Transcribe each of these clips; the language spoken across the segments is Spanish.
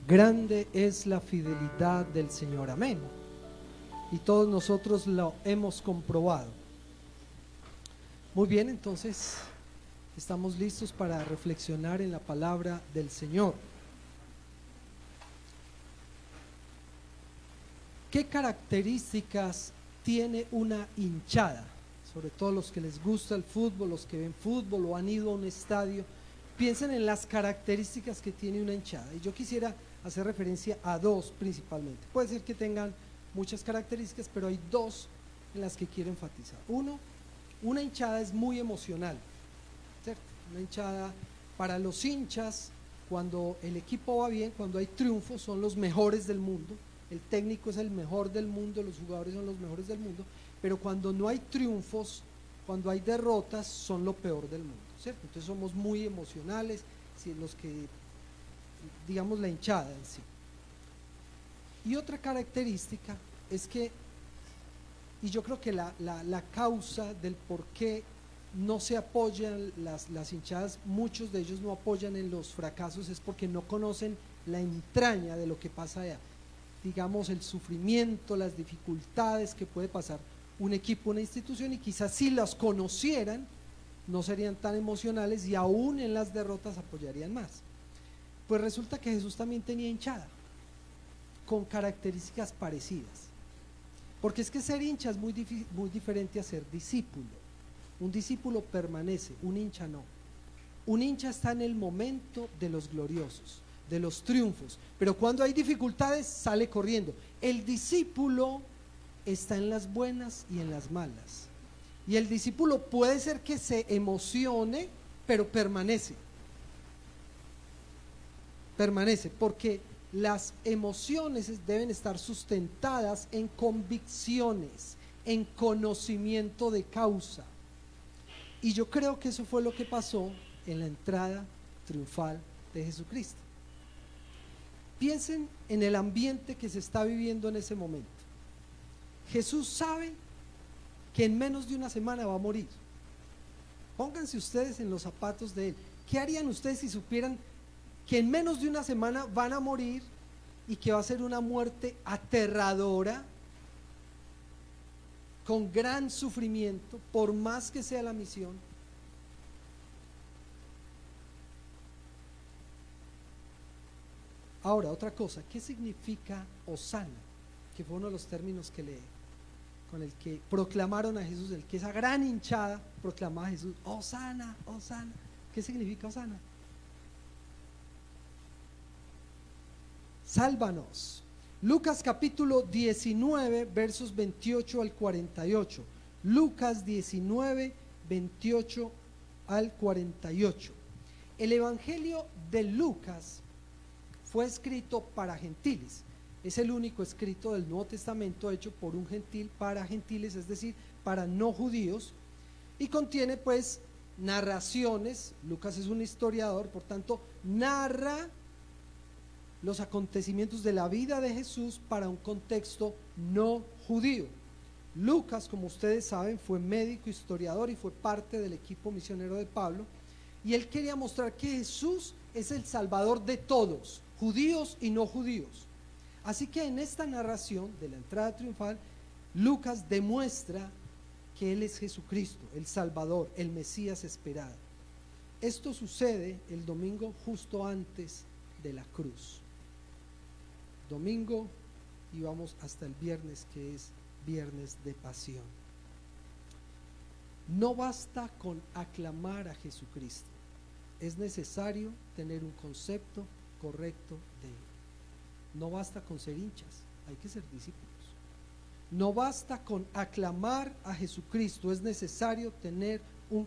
Grande es la fidelidad del Señor, amén. Y todos nosotros lo hemos comprobado. Muy bien, entonces estamos listos para reflexionar en la palabra del Señor. ¿Qué características tiene una hinchada? Sobre todo los que les gusta el fútbol, los que ven fútbol o han ido a un estadio, piensen en las características que tiene una hinchada. Y yo quisiera hacer referencia a dos principalmente. Puede ser que tengan muchas características, pero hay dos en las que quiero enfatizar. Uno, una hinchada es muy emocional, ¿cierto? Una hinchada para los hinchas, cuando el equipo va bien, cuando hay triunfos, son los mejores del mundo. El técnico es el mejor del mundo, los jugadores son los mejores del mundo, pero cuando no hay triunfos, cuando hay derrotas, son lo peor del mundo, ¿cierto? Entonces somos muy emocionales, los que, digamos, la hinchada en sí. Y otra característica es que, y yo creo que la causa del por qué no se apoyan las hinchadas, muchos de ellos no apoyan en los fracasos, es porque no conocen la entraña de lo que pasa allá. Digamos, el sufrimiento, las dificultades que puede pasar un equipo, una institución, y quizás si las conocieran no serían tan emocionales y aún en las derrotas apoyarían más. Pues resulta que Jesús también tenía hinchada con características parecidas, porque es que ser hincha es muy diferente a ser discípulo. Un discípulo permanece, un hincha no. Un hincha está en el momento de los gloriosos, de los triunfos, pero cuando hay dificultades sale corriendo. El discípulo está en las buenas y en las malas, y el discípulo puede ser que se emocione, pero permanece, porque las emociones deben estar sustentadas en convicciones, en conocimiento de causa. Y yo creo que eso fue lo que pasó en la entrada triunfal de Jesucristo. Piensen en el ambiente que se está viviendo en ese momento. Jesús sabe que en menos de una semana va a morir. Pónganse ustedes en los zapatos de Él. ¿Qué harían ustedes si supieran que en menos de una semana van a morir y que va a ser una muerte aterradora, con gran sufrimiento, por más que sea la misión? Ahora, otra cosa, ¿qué significa Hosana? Que fue uno de los términos con el que proclamaron a Jesús, el que esa gran hinchada proclamaba a Jesús, Hosana, Hosana. ¿Qué significa Hosana? Sálvanos. Lucas capítulo 19, versos 28 al 48. Lucas 19, 28 al 48. El Evangelio de Lucas fue escrito para gentiles. Es el único escrito del Nuevo Testamento hecho por un gentil para gentiles, es decir, para no judíos, y contiene pues narraciones. Lucas es un historiador, por tanto narra los acontecimientos de la vida de Jesús para un contexto no judío. Lucas, como ustedes saben, fue médico, historiador y fue parte del equipo misionero de Pablo, y él quería mostrar que Jesús es el Salvador de todos, judíos y no judíos. Así que en esta narración de la entrada triunfal, Lucas demuestra que Él es Jesucristo, el Salvador, el Mesías esperado. Esto sucede el domingo justo antes de la cruz. Domingo, y vamos hasta el viernes, que es viernes de pasión. No basta con aclamar a Jesucristo, es necesario tener un concepto correcto de Él. No basta con ser hinchas, hay que ser discípulos. No basta con aclamar a Jesucristo, es necesario tener un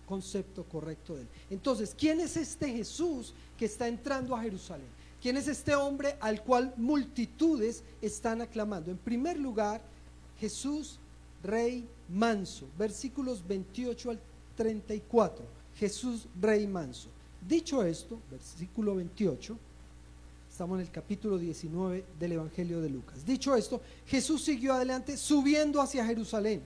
concepto correcto de Él. Entonces, ¿quién es este Jesús que está entrando a Jerusalén? ¿Quién es este hombre al cual multitudes están aclamando? En primer lugar, Jesús, Rey manso, versículos 28 al 34. Jesús, Rey manso. Dicho esto, versículo 28, estamos en el capítulo 19 del Evangelio de Lucas. Dicho esto, Jesús siguió adelante subiendo hacia Jerusalén.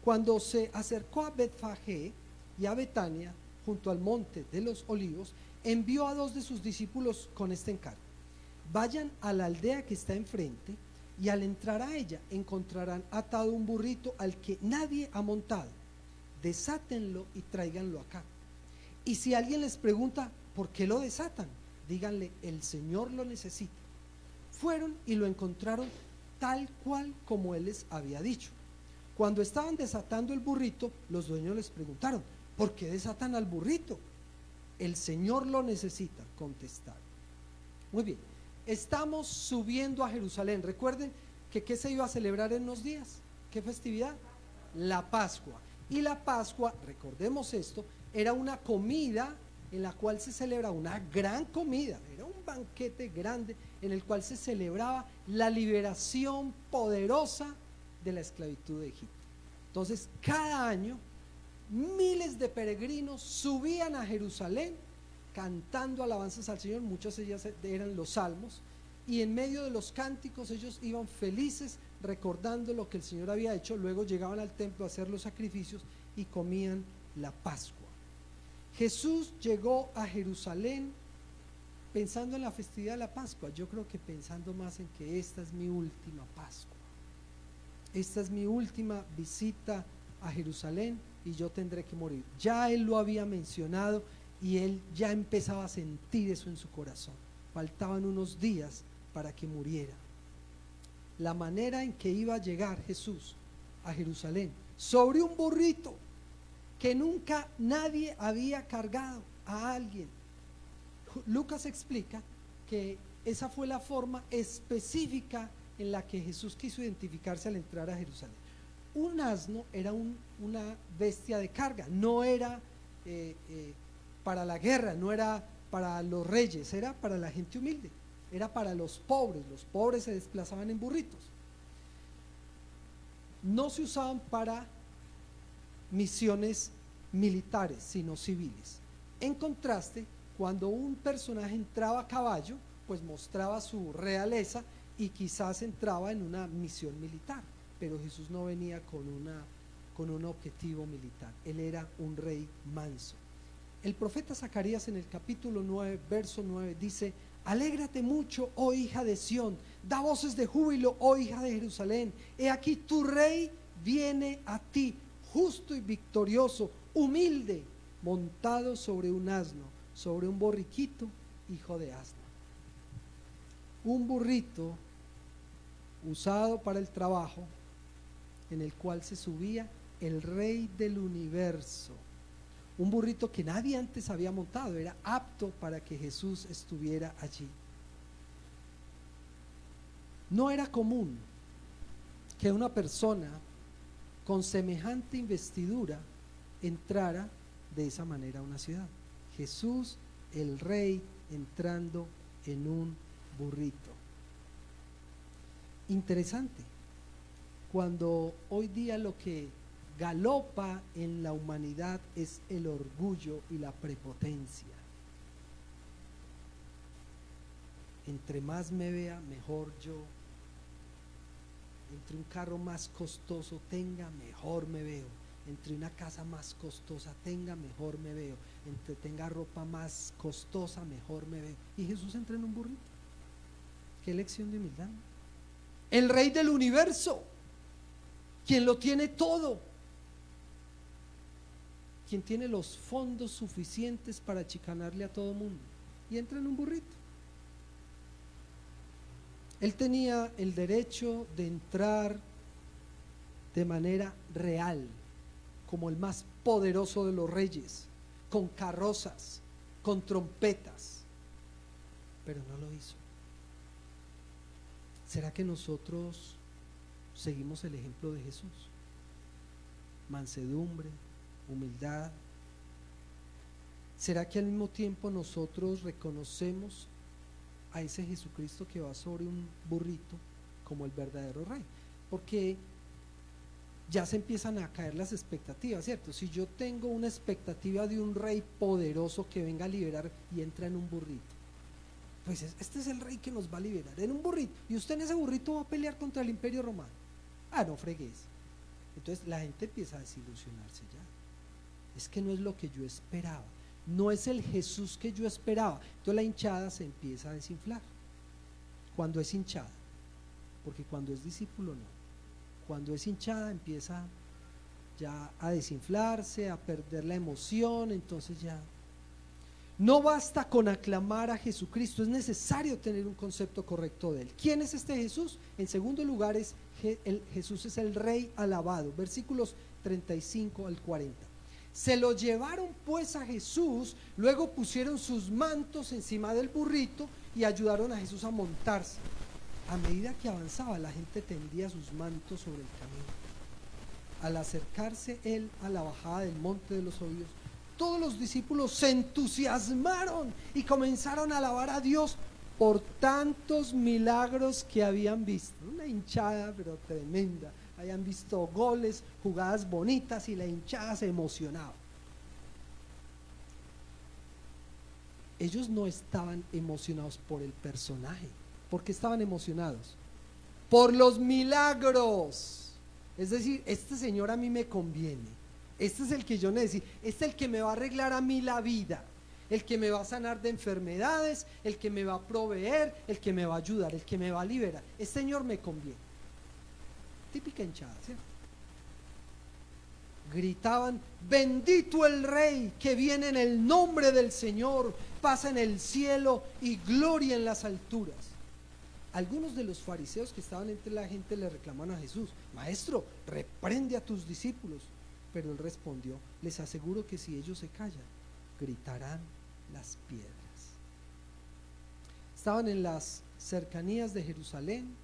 Cuando se acercó a Betfagé y a Betania, junto al monte de los olivos, envió a dos de sus discípulos con este encargo: vayan a la aldea que está enfrente y al entrar a ella encontrarán atado un burrito al que nadie ha montado. Desátenlo y tráiganlo acá. Y si alguien les pregunta por qué lo desatan, díganle, el Señor lo necesita. Fueron y lo encontraron tal cual como él les había dicho. Cuando estaban desatando el burrito, los dueños les preguntaron, ¿por qué desatan al burrito? El Señor lo necesita, contestaron. Muy bien, estamos subiendo a Jerusalén. Recuerden que ¿qué se iba a celebrar en unos días? ¿Qué festividad? La Pascua. Y la Pascua, recordemos esto, era una comida en la cual se celebra una gran comida, era un banquete grande en el cual se celebraba la liberación poderosa de la esclavitud de Egipto. Entonces, cada año miles de peregrinos subían a Jerusalén cantando alabanzas al Señor, muchas de ellas eran los salmos, y en medio de los cánticos ellos iban felices recordando lo que el Señor había hecho. Luego llegaban al templo a hacer los sacrificios y comían la Pascua. Jesús llegó a Jerusalén pensando en la festividad de la Pascua. Yo creo que pensando más en que esta es mi última Pascua, esta es mi última visita a Jerusalén y yo tendré que morir. Ya él lo había mencionado y él ya empezaba a sentir eso en su corazón. Faltaban unos días para que muriera. La manera en que iba a llegar Jesús a Jerusalén sobre un burrito que nunca nadie había cargado a alguien. Lucas explica que esa fue la forma específica en la que Jesús quiso identificarse al entrar a Jerusalén. Un asno era una bestia de carga, no era para la guerra, no era para los reyes, era para la gente humilde, era para los pobres se desplazaban en burritos. No se usaban para misiones militares, sino civiles. En contraste, cuando un personaje entraba a caballo, pues mostraba su realeza y quizás entraba en una misión militar, pero Jesús no venía con un objetivo militar, él era un rey manso. El profeta Zacarías en el capítulo 9, verso 9 dice: alégrate mucho, oh hija de Sión, da voces de júbilo, oh hija de Jerusalén, he aquí tu rey viene a ti, justo y victorioso, humilde, montado sobre un asno, sobre un borriquito, hijo de asno. Un burrito usado para el trabajo, en el cual se subía el rey del universo. Un burrito que nadie antes había montado, era apto para que Jesús estuviera allí. No era común que una persona con semejante investidura entrara de esa manera a una ciudad. Jesús, el rey, entrando en un burrito. Interesante, cuando hoy día lo que galopa en la humanidad es el orgullo y la prepotencia. Entre más me vea, mejor yo. Entre un carro más costoso tenga, mejor me veo. Entre una casa más costosa tenga, mejor me veo. Entre tenga ropa más costosa, mejor me veo. Y Jesús entra en un burrito. Qué lección de humildad. El rey del universo, quien lo tiene todo, quien tiene los fondos suficientes para achicanarle a todo mundo, y entra en un burrito. Él tenía el derecho de entrar de manera real, como el más poderoso de los reyes, con carrozas, con trompetas, pero no lo hizo. ¿Será que nosotros seguimos el ejemplo de Jesús? Mansedumbre, humildad. ¿Será que al mismo tiempo nosotros reconocemos a ese Jesucristo que va sobre un burrito como el verdadero rey? Porque ya se empiezan a caer las expectativas, ¿cierto? Si yo tengo una expectativa de un rey poderoso que venga a liberar y entra en un burrito, pues este es el rey que nos va a liberar en un burrito, y usted en ese burrito va a pelear contra el Imperio Romano. No fregues. Entonces la gente empieza a desilusionarse ya. Es que no es lo que yo esperaba, no es el Jesús que yo esperaba. Entonces la hinchada se empieza a desinflar. cuando es hinchada, porque cuando es discípulo no. Cuando es hinchada empieza ya a desinflarse, a perder la emoción, entonces ya no basta con aclamar a Jesucristo, es necesario tener un concepto correcto de él. ¿Quién es este Jesús? En segundo lugar, Jesús es el Rey alabado, versículos 35 al 40. Se lo llevaron pues a Jesús, luego pusieron sus mantos encima del burrito y ayudaron a Jesús a montarse. A medida que avanzaba, la gente tendía sus mantos sobre el camino. Al acercarse él a la bajada del monte de los olivos, todos los discípulos se entusiasmaron y comenzaron a alabar a Dios por tantos milagros que habían visto. Una hinchada pero tremenda. Habían visto goles, jugadas bonitas y la hinchada se emocionaba. Ellos no estaban emocionados por el personaje. ¿Por qué estaban emocionados? Por los milagros. Es decir, este Señor a mí me conviene. Este es el que yo necesito. Este es el que me va a arreglar a mí la vida. El que me va a sanar de enfermedades. El que me va a proveer. El que me va a ayudar. El que me va a liberar. Este Señor me conviene. Típica hinchada, ¿cierto? Gritaban: bendito el Rey que viene en el nombre del Señor, paz en el cielo y gloria en las alturas. Algunos de los fariseos que estaban entre la gente le reclamaron a Jesús: Maestro, reprende a tus discípulos. Pero él respondió: les aseguro que si ellos se callan, gritarán las piedras. Estaban en las cercanías de Jerusalén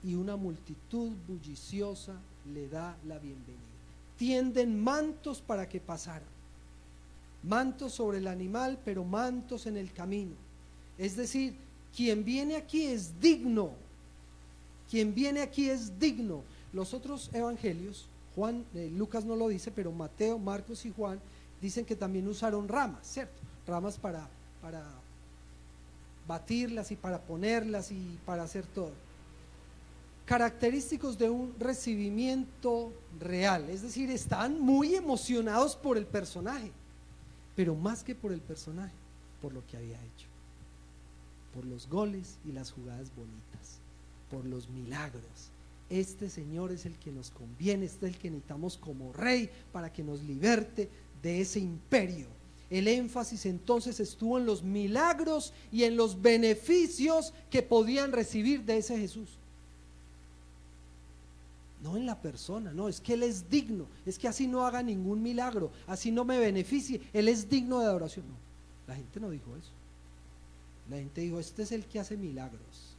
y una multitud bulliciosa le da la bienvenida. Tienden mantos para que pasara, mantos sobre el animal, pero mantos en el camino. Es decir, quien viene aquí es digno. Quien viene aquí es digno. Los otros evangelios, Juan, Lucas no lo dice, pero Mateo, Marcos y Juan dicen que también usaron ramas, ¿cierto? Ramas para batirlas y para ponerlas y para hacer todo. Característicos de un recibimiento real, es decir, están muy emocionados por el personaje, pero más que por el personaje, por lo que había hecho, por los goles y las jugadas bonitas, por los milagros. Este Señor es el que nos conviene, este es el que necesitamos como Rey para que nos liberte de ese imperio. El énfasis entonces estuvo en los milagros y en los beneficios que podían recibir de ese Jesús. No en la persona, no, es que Él es digno, es que así no haga ningún milagro, así no me beneficie, Él es digno de adoración. No, la gente no dijo eso. La gente dijo: este es el que hace milagros.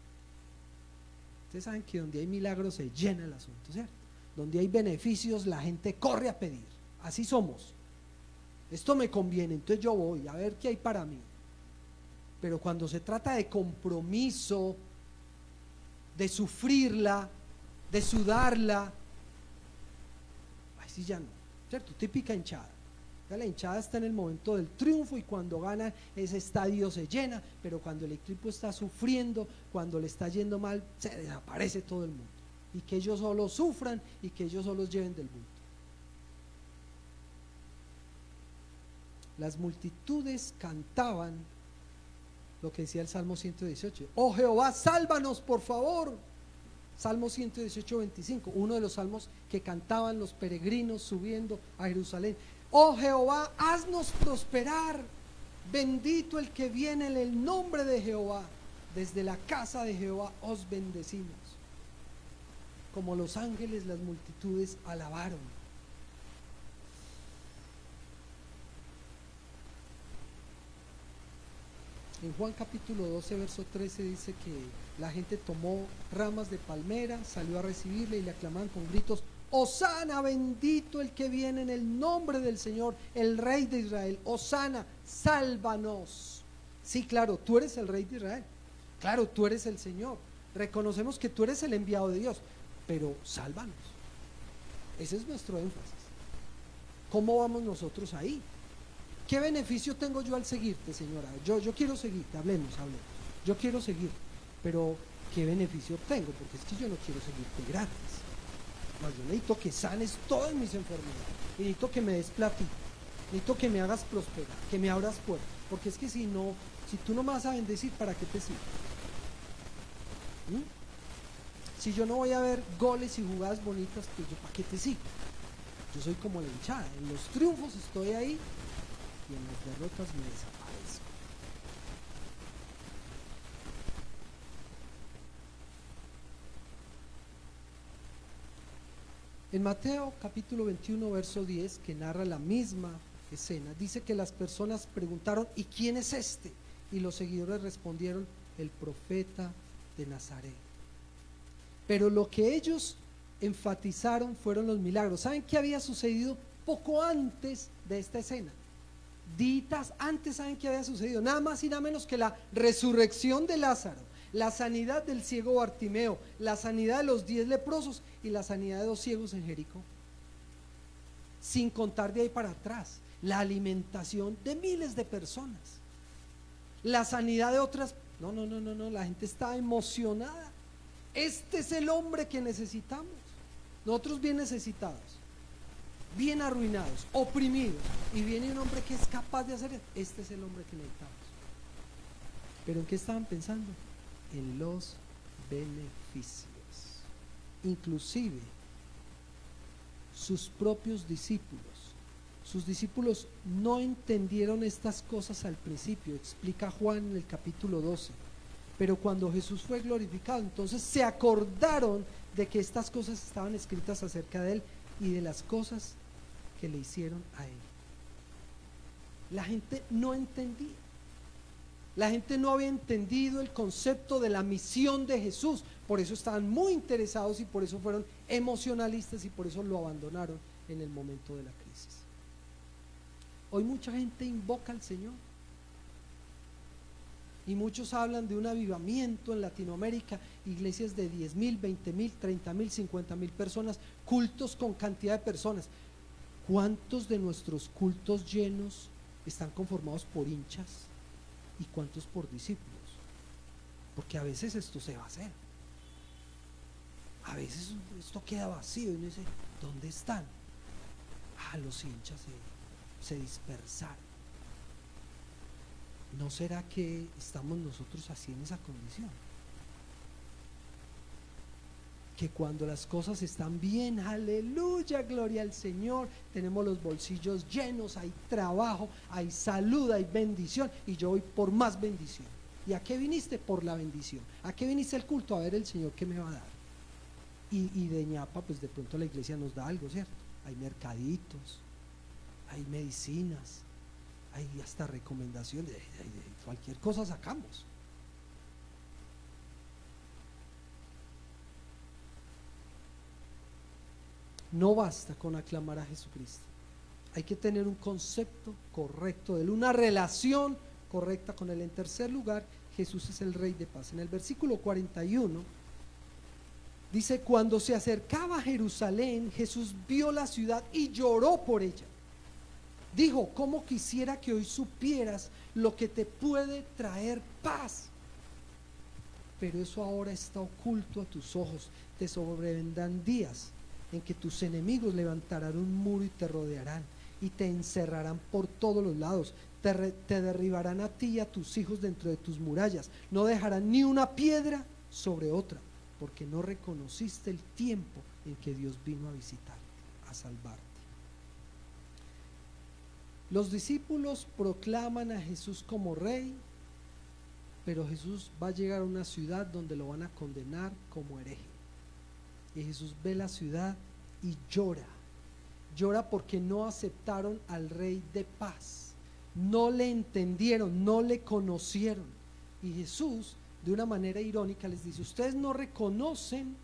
Ustedes saben que donde hay milagros se llena el asunto, ¿cierto? Donde hay beneficios la gente corre a pedir. Así somos. Esto me conviene, entonces yo voy a ver qué hay para mí. Pero cuando se trata de compromiso, de sufrirla, de sudarla, ahí sí ya no, ¿cierto? Típica hinchada. La hinchada está en el momento del triunfo y cuando gana ese estadio se llena, pero cuando el equipo está sufriendo, cuando le está yendo mal, se desaparece todo el mundo. Y que ellos solo sufran y que ellos solo lleven del bulto. Las multitudes cantaban lo que decía el Salmo 118: oh Jehová, sálvanos por favor. Salmo 118, 25, uno de los salmos que cantaban los peregrinos subiendo a Jerusalén. Oh Jehová, haznos prosperar. Bendito el que viene en el nombre de Jehová. Desde la casa de Jehová os bendecimos. Como los ángeles, las multitudes alabaron. En Juan capítulo 12, verso 13 dice que la gente tomó ramas de palmera, salió a recibirle y le aclamaban con gritos: Hosana, bendito el que viene en el nombre del Señor, el Rey de Israel. Hosana, sálvanos. Sí, claro, tú eres el Rey de Israel. Claro, tú eres el Señor. Reconocemos que tú eres el enviado de Dios, pero sálvanos. Ese es nuestro énfasis. ¿Cómo vamos nosotros ahí? ¿Qué beneficio tengo yo al seguirte, señora? Yo quiero seguirte, hablemos. Yo quiero seguirte, pero ¿qué beneficio obtengo? Porque es que yo no quiero seguirte gratis. No, yo necesito que sanes todas mis enfermedades, y necesito que me des platito, necesito que me hagas prosperar, que me abras puertas, porque es que si tú no me vas a bendecir, ¿para qué te sirve? ¿Mm? Si yo no voy a ver goles y jugadas bonitas, pues yo ¿para qué te sigo? Yo soy como la hinchada, en los triunfos estoy ahí y en las derrotas me desaparezco. En Mateo capítulo 21, verso 10, que narra la misma escena, dice que las personas preguntaron: ¿y quién es este? Y los seguidores respondieron: el profeta de Nazaret. Pero lo que ellos enfatizaron fueron los milagros. ¿Saben qué había sucedido poco antes de esta escena? Ditas antes, ¿saben qué había sucedido? Nada más y nada menos que la resurrección de Lázaro, la sanidad del ciego Bartimeo, la sanidad de los 10 leprosos y la sanidad de 2 ciegos en Jericó. Sin contar de ahí para atrás, la alimentación de miles de personas, la sanidad de otras. No, la gente está emocionada. Este es el hombre que necesitamos. Nosotros bien necesitados, bien arruinados, oprimidos, y viene un hombre que es capaz de hacer. Este es el hombre que necesitamos. ¿Pero en qué estaban pensando? En los beneficios. Inclusive sus propios discípulos. Sus discípulos no entendieron estas cosas al principio, explica Juan en el capítulo 12. Pero cuando Jesús fue glorificado, entonces se acordaron de que estas cosas estaban escritas acerca de él y de las cosas que le hicieron a él. La gente no entendía. La gente no había entendido el concepto de la misión de Jesús. Por eso estaban muy interesados y por eso fueron emocionalistas y por eso lo abandonaron en el momento de la crisis. Hoy mucha gente invoca al Señor. Y muchos hablan de un avivamiento en Latinoamérica, iglesias de 10,000, 20,000, 30,000, 50,000 personas, cultos con cantidad de personas. ¿Cuántos de nuestros cultos llenos están conformados por hinchas y cuántos por discípulos? Porque a veces esto se va a hacer. A veces esto queda vacío y uno dice: ¿dónde están? Los hinchas se dispersaron. ¿No será que estamos nosotros así en esa condición? Que cuando las cosas están bien, aleluya, gloria al Señor, tenemos los bolsillos llenos, hay trabajo, hay salud, hay bendición, y yo voy por más bendición. ¿Y a qué viniste? Por la bendición. ¿A qué viniste al culto? A ver el Señor qué me va a dar. Y de ñapa, pues de pronto la iglesia nos da algo, ¿cierto? Hay mercaditos, hay medicinas, hay hasta recomendaciones, de cualquier cosa sacamos. No basta con aclamar a Jesucristo. Hay que tener un concepto correcto de él, una relación correcta con él. En tercer lugar, Jesús es el Rey de paz. En el versículo 41 dice: cuando se acercaba a Jerusalén, Jesús vio la ciudad y lloró por ella. Dijo: cómo quisiera que hoy supieras lo que te puede traer paz. Pero eso ahora está oculto a tus ojos. Te sobrevendrán días en que tus enemigos levantarán un muro y te rodearán y te encerrarán por todos los lados. Te derribarán a ti y a tus hijos dentro de tus murallas. No dejarán ni una piedra sobre otra, porque no reconociste el tiempo en que Dios vino a visitarte, a salvarte. Los discípulos proclaman a Jesús como rey, pero Jesús va a llegar a una ciudad donde lo van a condenar como hereje. Y Jesús ve la ciudad y llora. Llora porque no aceptaron al Rey de paz. No le entendieron, no le conocieron. Y Jesús, de una manera irónica, les dice: ustedes no reconocen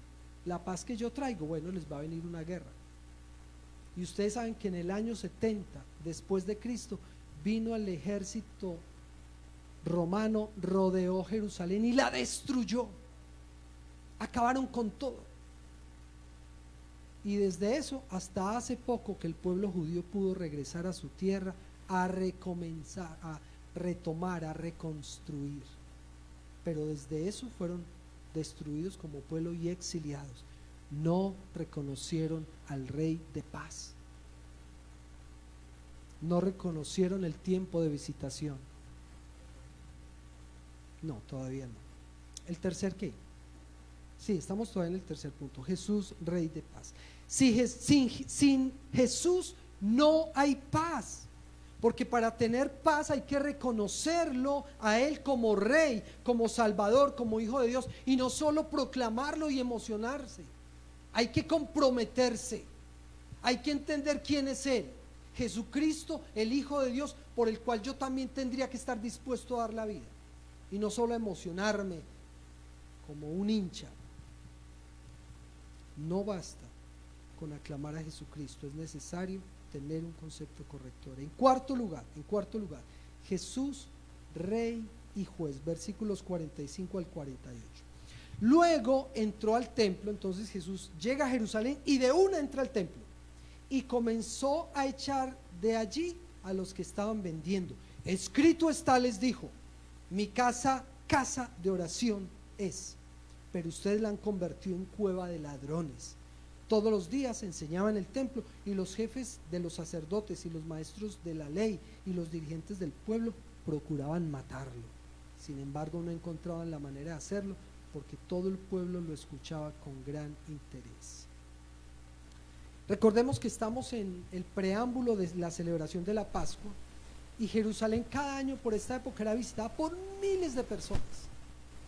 la paz que yo traigo. Bueno, les va a venir una guerra. Y ustedes saben que en el año 70 después de Cristo vino el ejército romano, rodeó Jerusalén y la destruyó. Acabaron con todo. Y desde eso hasta hace poco que el pueblo judío pudo regresar a su tierra, a recomenzar, a retomar, a reconstruir. Pero desde eso fueron destruidos como pueblo y exiliados. No reconocieron al Rey de paz. No reconocieron el tiempo de visitación. No, todavía no. El tercer ¿qué? Sí, estamos todavía en el tercer punto. Jesús, Rey de paz. Sin Jesús no hay paz. Porque para tener paz hay que reconocerlo a Él como Rey, como Salvador, como Hijo de Dios. Y no solo proclamarlo y emocionarse. Hay que comprometerse. Hay que entender quién es Él. Jesucristo, el Hijo de Dios, por el cual yo también tendría que estar dispuesto a dar la vida. Y no solo emocionarme como un hincha. No basta con aclamar a Jesucristo, es necesario tener un concepto correcto. En cuarto lugar, Jesús, Rey y Juez, versículos 45 al 48. Luego entró al templo, entonces Jesús llega a Jerusalén y de una entra al templo y comenzó a echar de allí a los que estaban vendiendo. Escrito está, les dijo, mi casa, casa de oración es, pero ustedes la han convertido en cueva de ladrones. Todos los días enseñaba en el templo y los jefes de los sacerdotes y los maestros de la ley y los dirigentes del pueblo procuraban matarlo. Sin embargo, no encontraban la manera de hacerlo porque todo el pueblo lo escuchaba con gran interés. Recordemos que estamos en el preámbulo de la celebración de la Pascua y Jerusalén cada año por esta época era visitada por miles de personas.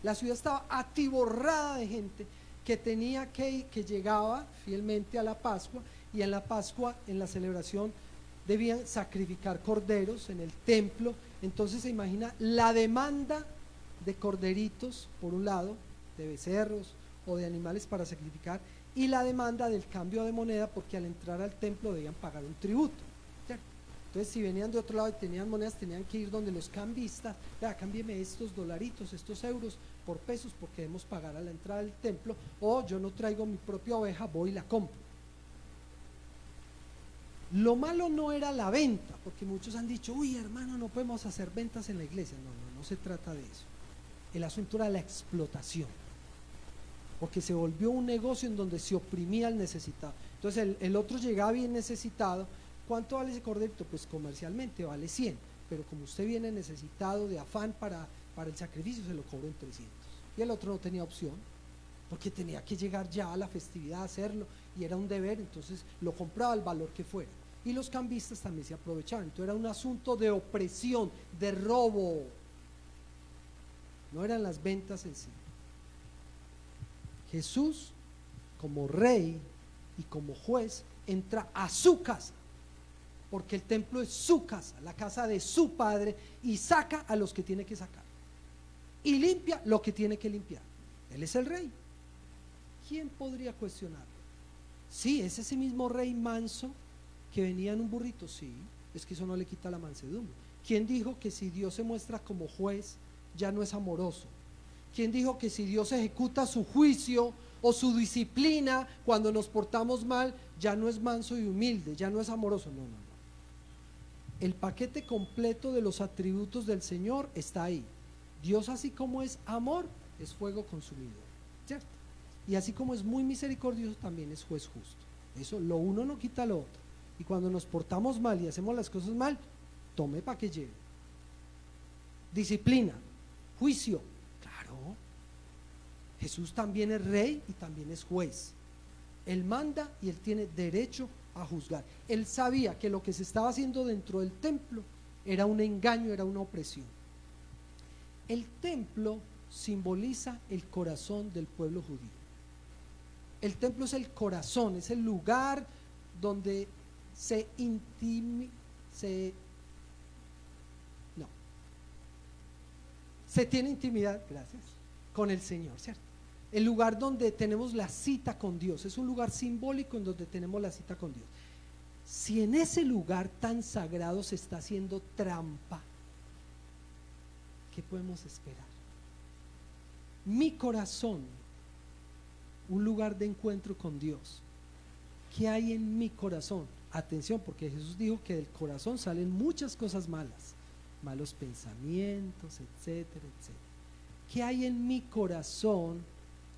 La ciudad estaba atiborrada de gente que llegaba fielmente a la Pascua, y en la Pascua, en la celebración, debían sacrificar corderos en el templo. Entonces se imagina la demanda de corderitos por un lado, de becerros o de animales para sacrificar, y la demanda del cambio de moneda, porque al entrar al templo debían pagar un tributo, ¿cierto? Entonces si venían de otro lado y tenían monedas, tenían que ir donde los cambistas, cámbieme estos dolaritos, estos euros por pesos, porque debemos pagar a la entrada del templo, o yo no traigo mi propia oveja, voy y la compro. Lo malo no era la venta, porque muchos han dicho, uy hermano, no podemos hacer ventas en la iglesia. No se trata de eso. El asunto era la explotación, porque se volvió un negocio en donde se oprimía al necesitado. Entonces el otro llegaba bien necesitado. ¿Cuánto vale ese corderito? Pues comercialmente vale 100, pero como usted viene necesitado de afán para el sacrificio, se lo cobro en 300. Y el otro no tenía opción, porque tenía que llegar ya a la festividad a hacerlo, y era un deber, entonces lo compraba al valor que fuera. Y los cambistas también se aprovechaban. Entonces era un asunto de opresión, de robo. No eran las ventas en sí. Jesús, como Rey y como Juez, entra a su casa, porque el templo es su casa, la casa de su Padre, y saca a los que tiene que sacar y limpia lo que tiene que limpiar. Él es el Rey. ¿Quién podría cuestionarlo? Sí, es ese mismo Rey manso que venía en un burrito. Sí, es que eso no le quita la mansedumbre. ¿Quién dijo que si Dios se muestra como juez ya no es amoroso? ¿Quién dijo que si Dios ejecuta su juicio o su disciplina cuando nos portamos mal ya no es manso y humilde, ya no es amoroso? No. El paquete completo de los atributos del Señor está ahí. Dios, así como es amor, es fuego consumidor, ¿cierto? Y así como es muy misericordioso, también es juez justo. Eso, lo uno no quita lo otro. Y cuando nos portamos mal y hacemos las cosas mal, tome para que lleve. Disciplina, juicio, claro. Jesús también es Rey y también es juez. Él manda y Él tiene derecho a juzgar. Él sabía que lo que se estaba haciendo dentro del templo era un engaño, era una opresión. El templo simboliza el corazón del pueblo judío. El templo es el corazón, es el lugar donde se tiene intimidad, gracias, con el Señor, ¿cierto? El lugar donde tenemos la cita con Dios, es un lugar simbólico en donde tenemos la cita con Dios. Si en ese lugar tan sagrado se está haciendo trampa, ¿qué podemos esperar? Mi corazón, un lugar de encuentro con Dios. ¿Qué hay en mi corazón? Atención, porque Jesús dijo que del corazón salen muchas cosas malas, malos pensamientos, etcétera, etcétera. ¿Qué hay en mi corazón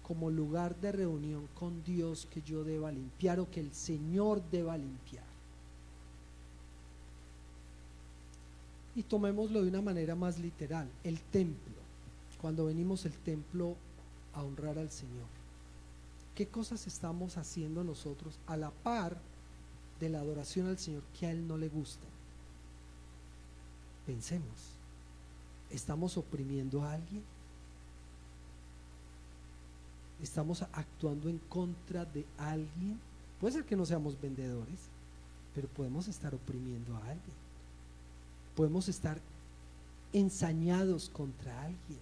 como lugar de reunión con Dios que yo deba limpiar o que el Señor deba limpiar? Y tomémoslo de una manera más literal, el templo. Cuando venimos al templo a honrar al Señor, ¿Qué cosas estamos haciendo nosotros a la par de la adoración al Señor que a Él no le gusta? Pensemos, ¿estamos oprimiendo a alguien? ¿Estamos actuando en contra de alguien? Puede ser que no seamos vendedores, pero podemos estar oprimiendo a alguien. Podemos estar ensañados contra alguien.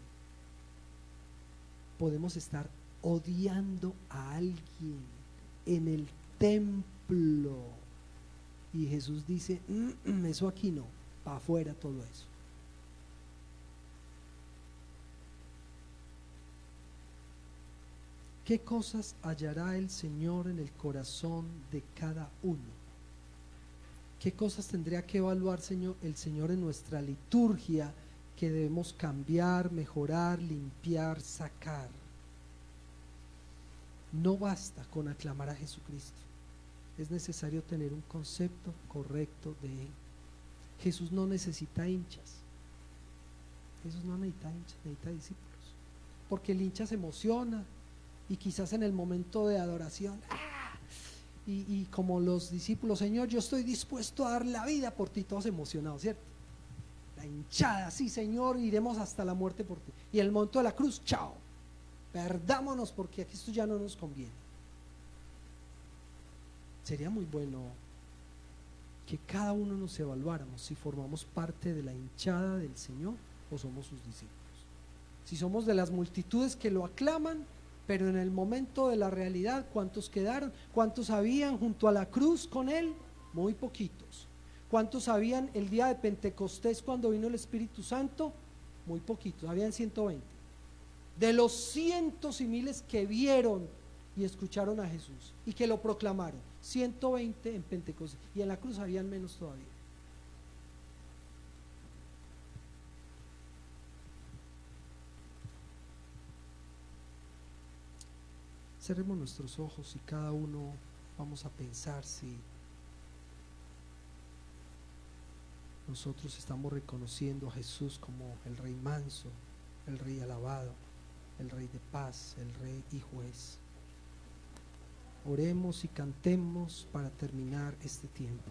Podemos estar odiando a alguien en el templo. Y Jesús dice, eso aquí no, para afuera todo eso. ¿Qué cosas hallará el Señor en el corazón de cada uno? ¿Qué cosas tendría que evaluar el Señor en nuestra liturgia que debemos cambiar, mejorar, limpiar, sacar? No basta con aclamar a Jesucristo, es necesario tener un concepto correcto de Él. Jesús no necesita hinchas, Jesús no necesita hinchas, necesita discípulos, porque el hincha se emociona y quizás en el momento de adoración y como los discípulos, Señor, yo estoy dispuesto a dar la vida por ti, todos emocionados, ¿cierto? La hinchada, sí, Señor, iremos hasta la muerte por ti. Y el momento de la cruz, chao, perdámonos porque aquí esto ya no nos conviene. Sería muy bueno que cada uno nos evaluáramos si formamos parte de la hinchada del Señor o somos sus discípulos. Si somos de las multitudes que lo aclaman, pero en el momento de la realidad, ¿cuántos quedaron? ¿Cuántos habían junto a la cruz con Él? Muy poquitos. ¿Cuántos habían el día de Pentecostés cuando vino el Espíritu Santo? Muy poquitos, habían 120. De los cientos y miles que vieron y escucharon a Jesús y que lo proclamaron, 120 en Pentecostés, y en la cruz habían menos todavía. Cerremos nuestros ojos y cada uno vamos a pensar si nosotros estamos reconociendo a Jesús como el Rey manso, el Rey alabado, el Rey de paz, el Rey y juez. Oremos y cantemos para terminar este tiempo.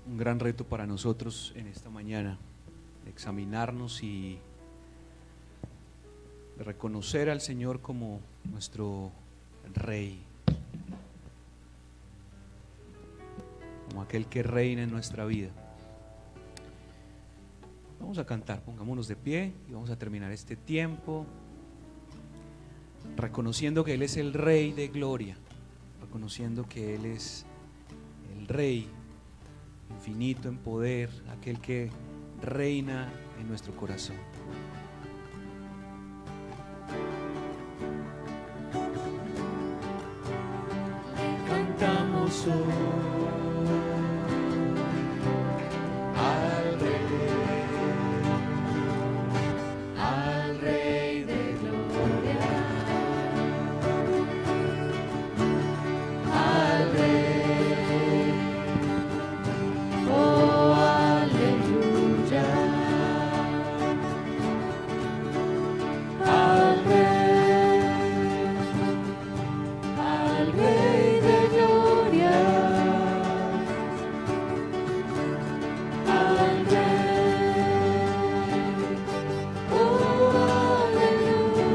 Un gran reto para nosotros en esta mañana, examinarnos y reconocer al Señor como nuestro Rey, como aquel que reina en nuestra vida. Vamos a cantar, pongámonos de pie y vamos a terminar este tiempo reconociendo que Él es el Rey de gloria, reconociendo que Él es el Rey infinito en poder, aquel que reina en nuestro corazón. Cantamos hoy al Rey de gloria, al Rey, oh aleluya, al Rey de gloria, al Rey, oh aleluya.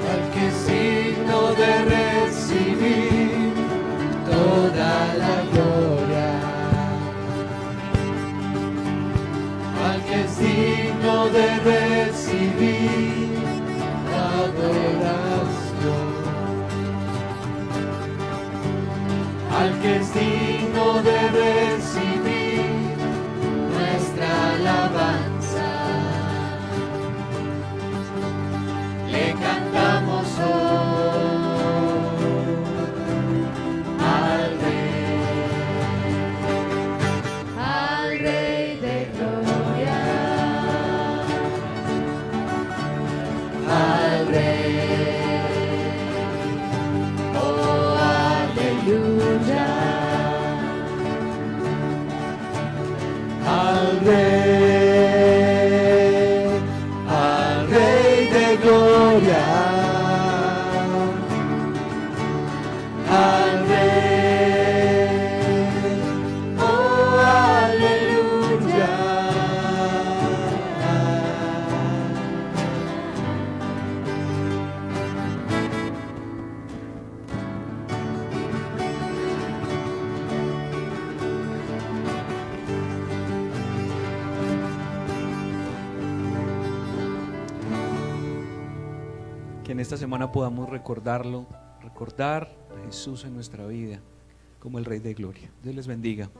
Al que es digno de recibir toda la gloria, al que es digno de recibir la adoración, al que es digno de recibir nuestra alabanza, al Rey de gloria, al Rey, oh aleluya. Que en esta semana podamos recordar a Jesús en nuestra vida como el Rey de Gloria. Dios les bendiga.